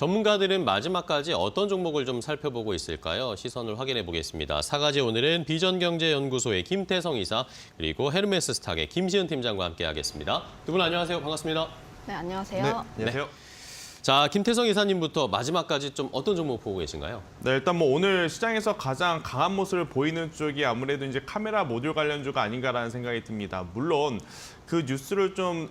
전문가들은 마지막까지 어떤 종목을 좀 살펴보고 있을까요? 시선을 확인해 보겠습니다. 사가지 오늘은 비전경제연구소의 김태성 이사 그리고 헤르메스 스탁의 김시은 팀장과 함께하겠습니다. 두 분 안녕하세요. 반갑습니다. 네, 안녕하세요. 네, 안녕하세요. 자, 김태성 이사님부터 마지막까지 좀 어떤 종목 보고 계신가요? 네, 일단 오늘 시장에서 가장 강한 모습을 보이는 쪽이 아무래도 이제 카메라 모듈 관련주가 아닌가라는 생각이 듭니다. 물론 그 뉴스를 좀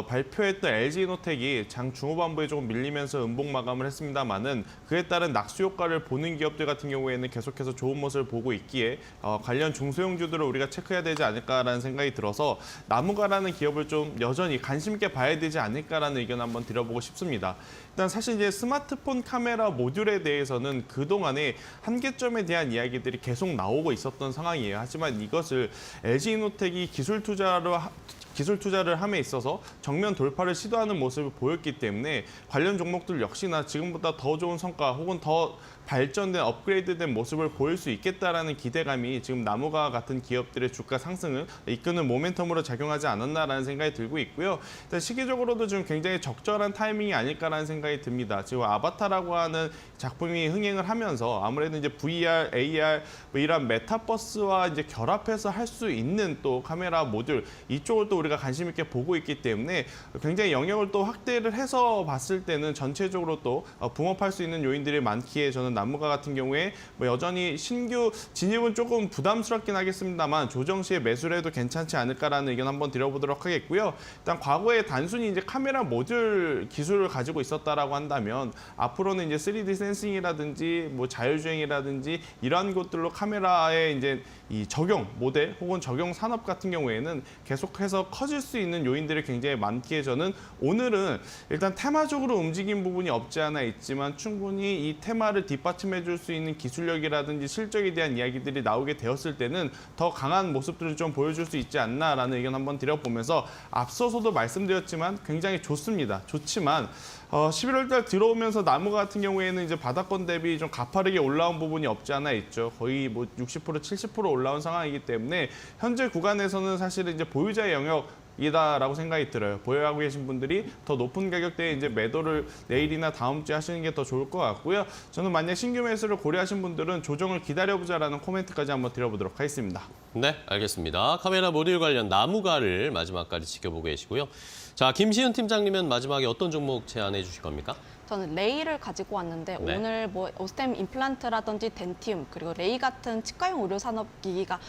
발표했던 LG이노텍이 장 중후반부에 조금 밀리면서 음봉 마감을 했습니다만은 그에 따른 낙수 효과를 보는 기업들 같은 경우에는 계속해서 좋은 모습을 보고 있기에 관련 중소형주들을 우리가 체크해야 되지 않을까라는 생각이 들어서 나무가라는 기업을 좀 여전히 관심 있게 봐야 되지 않을까라는 의견 한번 드려보고 싶습니다. 일단 사실 이제 스마트폰 카메라 모듈에 대해서는 그동안에 한계점에 대한 이야기들이 계속 나오고 있었던 상황이에요. 하지만 이것을 LG이노텍이 기술 투자를 함에 있어서 정면 돌파를 시도하는 모습을 보였기 때문에 관련 종목들 역시나 지금보다 더 좋은 성과 혹은 더 발전된 업그레이드된 모습을 보일 수 있겠다라는 기대감이 지금 나무가 같은 기업들의 주가 상승을 이끄는 모멘텀으로 작용하지 않았나라는 생각이 들고 있고요. 일단 시기적으로도 좀 굉장히 적절한 타이밍이 아닐까라는 생각이 듭니다. 지금 아바타라고 하는 작품이 흥행을 하면서 아무래도 이제 VR, AR 뭐 이런 메타버스와 이제 결합해서 할 수 있는 또 카메라 모듈 이쪽을 또 우리가 관심 있게 보고 있기 때문에 굉장히 영역을 또 확대를 해서 봤을 때는 전체적으로 또 붕업할 수 있는 요인들이 많기에 저는 나무가 같은 경우에 뭐 여전히 신규 진입은 조금 부담스럽긴 하겠습니다만 조정 시에 매수를 해도 괜찮지 않을까라는 의견 한번 드려보도록 하겠고요. 일단 과거에 단순히 이제 카메라 모듈 기술을 가지고 있었다라고 한다면 앞으로는 이제 3D 센싱이라든지 뭐 자율주행이라든지 이러한 것들로 카메라의 이제 이 적용 모델 혹은 적용 산업 같은 경우에는 계속해서 커질 수 있는 요인들이 굉장히 많기에 저는 오늘은 일단 테마적으로 움직인 부분이 없지 않아 있지만 충분히 이 테마를 뒷받침해 줄 수 있는 기술력이라든지 실적에 대한 이야기들이 나오게 되었을 때는 더 강한 모습들을 좀 보여줄 수 있지 않나라는 의견 한번 드려보면서 앞서서도 말씀드렸지만 굉장히 좋습니다. 좋지만 11월 달 들어오면서 나무 같은 경우에는 이제 바닥권 대비 좀 가파르게 올라온 부분이 없지 않아 있죠. 거의 뭐 60%, 70% 올라온 상황이기 때문에 현재 구간에서는 사실은 이제 보유자의 영역이다라고 생각이 들어요. 보유하고 계신 분들이 더 높은 가격대에 이제 매도를 내일이나 다음 주에 하시는 게 더 좋을 것 같고요. 저는 만약 신규 매수를 고려하신 분들은 조정을 기다려보자라는 코멘트까지 한번 드려보도록 하겠습니다. 네, 알겠습니다. 카메라 모듈 관련 나무가를 마지막까지 지켜보고 계시고요. 자, 김시은 팀장님은 마지막에 어떤 종목 제안해 주실 겁니까? 저는 레이를 가지고 왔는데 네. 오늘 뭐 오스템 임플란트라든지 덴티움 그리고 레이 같은 치과용 의료 산업 기기가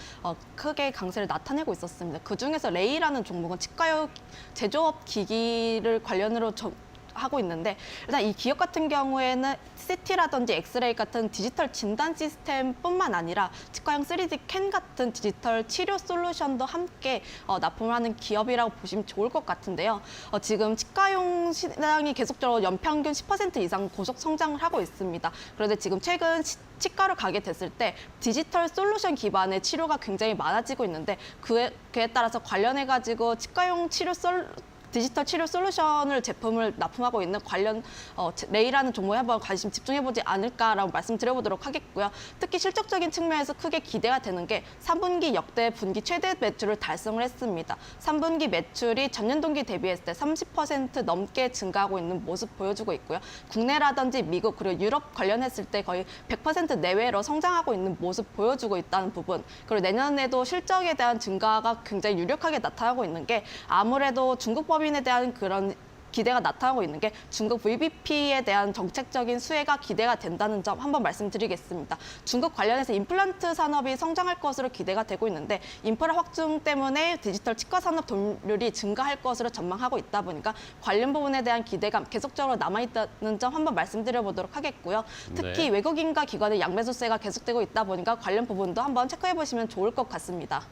크게 강세를 나타내고 있었습니다. 그중에서 레이라는 종목은 치과용 제조업 기기를 관련으로 하고 있는데 일단 이 기업 같은 경우에는 CT라든지 엑스레이 같은 디지털 진단 시스템뿐만 아니라 치과용 3D 캔 같은 디지털 치료 솔루션도 함께 납품을 하는 기업이라고 보시면 좋을 것 같은데요. 지금 치과용 시장이 계속적으로 연평균 10% 이상 고속 성장을 하고 있습니다. 그런데 지금 최근 치과를 가게 됐을 때 디지털 솔루션 기반의 치료가 굉장히 많아지고 있는데 그에 따라서 관련해가지고 치과용 디지털 치료 솔루션을 제품을 납품하고 있는 관련 레이라는 종목에 한번 관심 집중해보지 않을까라고 말씀드려보도록 하겠고요. 특히 실적적인 측면에서 크게 기대가 되는 게 3분기 역대 분기 최대 매출을 달성을 했습니다. 3분기 매출이 전년 동기 대비했을 때 30% 넘게 증가하고 있는 모습 보여주고 있고요. 국내라든지 미국 그리고 유럽 관련했을 때 거의 100% 내외로 성장하고 있는 모습 보여주고 있다는 부분. 그리고 내년에도 실적에 대한 증가가 굉장히 유력하게 나타나고 있는 게 아무래도 중국 법인에 대한 그런 기대가 나타나고 있는 게 중국 VBP에 대한 정책적인 수혜가 기대가 된다는 점 한번 말씀드리겠습니다. 중국 관련해서 임플란트 산업이 성장할 것으로 기대가 되고 있는데 인프라 확충 때문에 디지털 치과 산업 점유율이 증가할 것으로 전망하고 있다 보니까 관련 부분에 대한 기대감 계속적으로 남아있다는 점 한번 말씀드려보도록 하겠고요. 특히 네. 외국인과 기관의 양매수세가 계속되고 있다 보니까 관련 부분도 한번 체크해보시면 좋을 것 같습니다.